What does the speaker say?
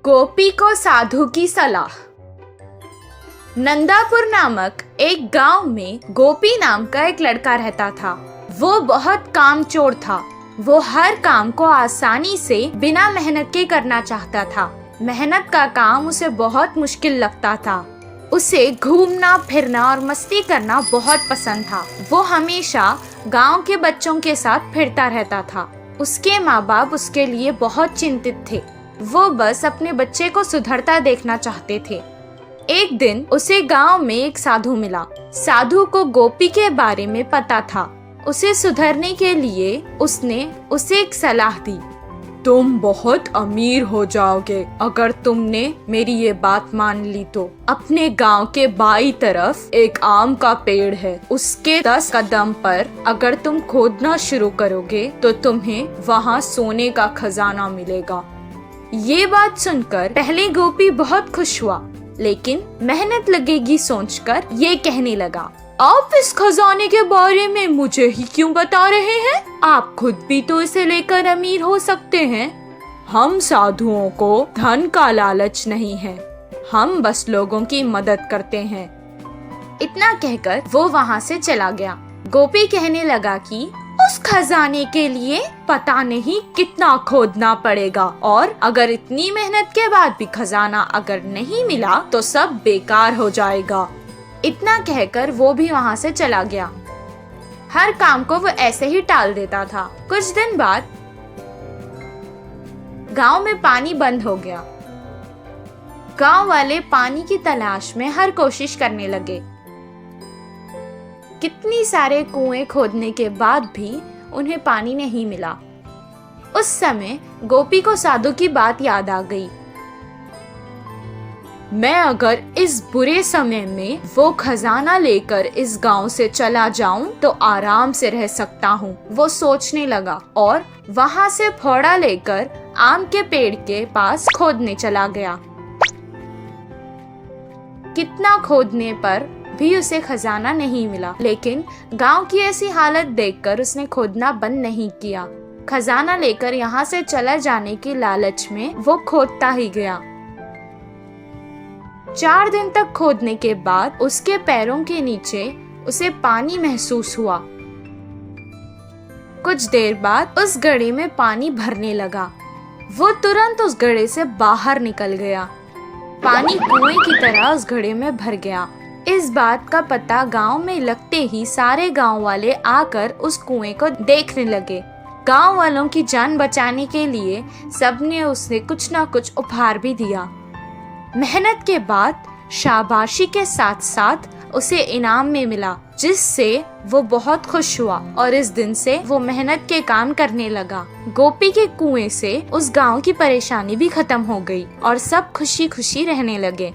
गोपी को साधु की सलाह। नंदापुर नामक एक गांव में गोपी नाम का एक लड़का रहता था। वो बहुत कामचोर था। वो हर काम को आसानी से बिना मेहनत के करना चाहता था। मेहनत का काम उसे बहुत मुश्किल लगता था। उसे घूमना फिरना और मस्ती करना बहुत पसंद था। वो हमेशा गांव के बच्चों के साथ फिरता रहता था। उसके माँ बाप उसके लिए बहुत चिंतित थे। वो बस अपने बच्चे को सुधरता देखना चाहते थे। एक दिन उसे गांव में एक साधु मिला। साधु को गोपी के बारे में पता था। उसे सुधरने के लिए उसने उसे एक सलाह दी। तुम बहुत अमीर हो जाओगे अगर तुमने मेरी ये बात मान ली तो। अपने गांव के बाईं तरफ एक आम का पेड़ है। उसके 10 कदम पर अगर तुम खोदना शुरू करोगे तो तुम्हें वहाँ सोने का खजाना मिलेगा। ये बात सुनकर पहले गोपी बहुत खुश हुआ, लेकिन मेहनत लगेगी सोचकर ये कहने लगा, आप इस खजाने के बारे में मुझे ही क्यों बता रहे हैं? आप खुद भी तो इसे लेकर अमीर हो सकते हैं। हम साधुओं को धन का लालच नहीं है, हम बस लोगों की मदद करते हैं। इतना कहकर वो वहाँ से चला गया। गोपी कहने लगा कि उस खजाने के लिए पता नहीं कितना खोदना पड़ेगा, और अगर इतनी मेहनत के बाद भी खजाना अगर नहीं मिला तो सब बेकार हो जाएगा। इतना कहकर वो भी वहाँ से चला गया। हर काम को वो ऐसे ही टाल देता था। कुछ दिन बाद गांव में पानी बंद हो गया। गांव वाले पानी की तलाश में हर कोशिश करने लगे। कितनी सारे कुएं खोदने के बाद भी उन्हें पानी नहीं मिला। उस समय गोपी को साधु की बात याद आ गई। मैं अगर इस बुरे समय में वो खजाना लेकर इस गांव से चला जाऊं तो आराम से रह सकता हूँ, वो सोचने लगा और वहाँ से फावड़ा लेकर आम के पेड़ के पास खोदने चला गया। कितना खोदने पर भी उसे खजाना नहीं मिला, लेकिन गांव की ऐसी हालत देखकर उसने खोदना बंद नहीं किया। खजाना लेकर यहाँ से चला जाने की लालच में वो खोदता ही गया। 4 दिन तक खोदने के बाद उसके पैरों के नीचे उसे पानी महसूस हुआ। कुछ देर बाद उस घड़े में पानी भरने लगा। वो तुरंत उस घड़े से बाहर निकल गया। पानी कुएं की तरह उस घड़े में भर गया। इस बात का पता गांव में लगते ही सारे गांव वाले आकर उस कुएं को देखने लगे। गांव वालों की जान बचाने के लिए सबने उसे कुछ न कुछ उपहार भी दिया। मेहनत के बाद शाबाशी के साथ साथ उसे इनाम में मिला, जिससे वो बहुत खुश हुआ और इस दिन से वो मेहनत के काम करने लगा। गोपी के कुएं से उस गांव की परेशानी भी खत्म हो गई और सब खुशी खुशी रहने लगे।